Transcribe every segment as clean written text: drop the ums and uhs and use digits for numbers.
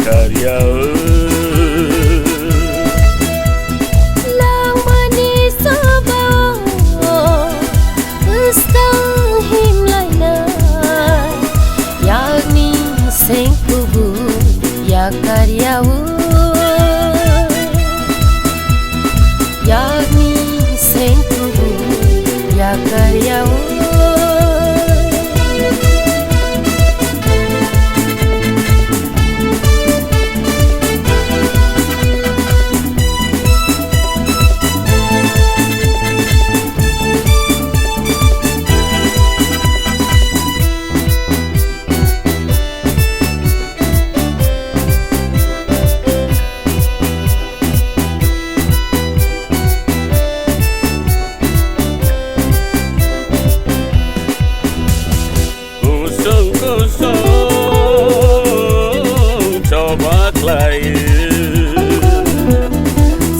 karya lang manis sabaw Ustang himlay na Yagni seng kubu ya karya Yagni seng kubu ya karya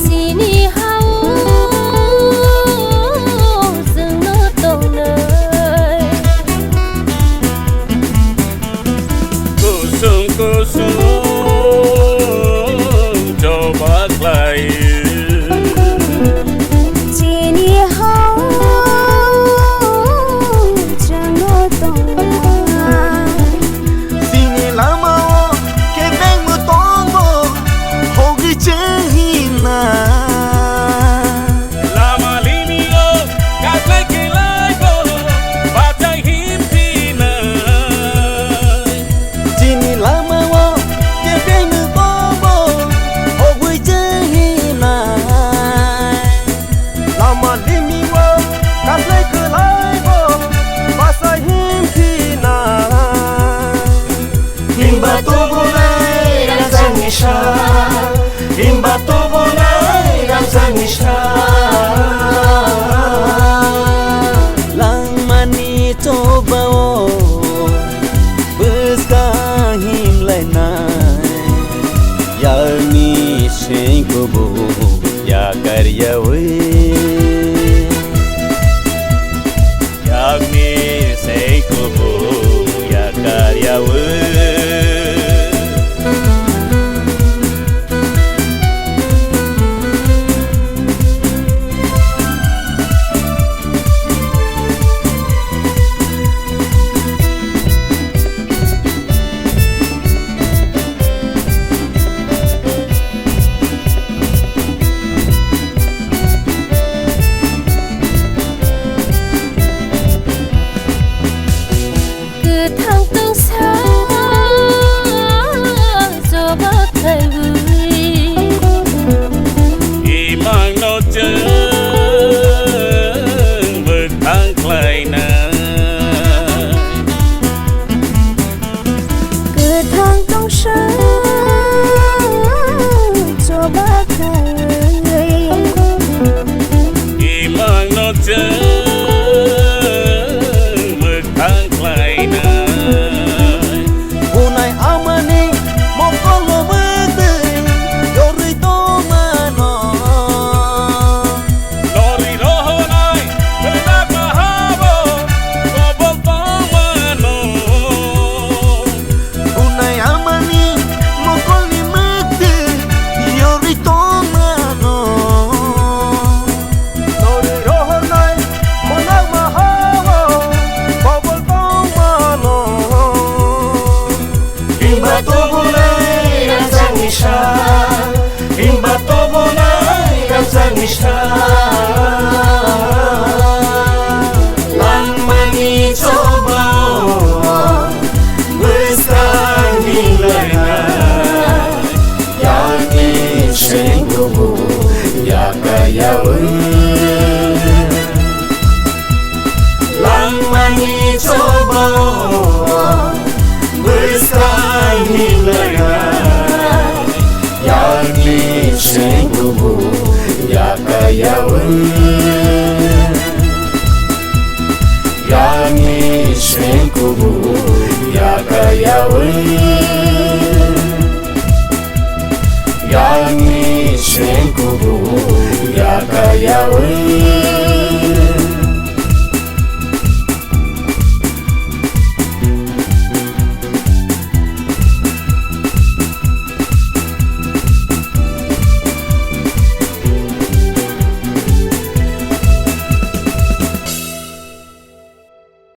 Sini hau dừng nó tàu nơi Kusung cho bác lại Sini hau dừng nó tàu nơi Sini lama ke beng mo tongo hogi chehina Lama linio katlay kilay ko Batay himpina Sini lama wo ke beng mo tongo hogi chehina Lama limi wo katlay kilay ko Batay himpina Himba tubulay ang sangisha Himba tubulay ang sangisha Lang mani coba o Beska himlay nay Yagni sing kubu ya karya Yagni sing kubu ya karya Cứ thăng tương xa cho bác thầy vui Imang no chân vượt thang lại na Cứ thăng tương xa cho bác thầy Imang no chân vượt thang lại na Unay amani mokolo bete yori to mano Lori roho nai benak mahabo Kobol pamano Unay amani mokoli mete yori to mano Lori roho nai monak mahabo bobol to mano Himba to bulay ang sangisha Himba to bulay ang sangisha Lang mani coba Beska himlay na Yagni sing kubu ya karya Lang mani coba Beska himlay na Yagni sing kubu ya karya Yagni sing kubu ya karya Yagni sing kubu ya karya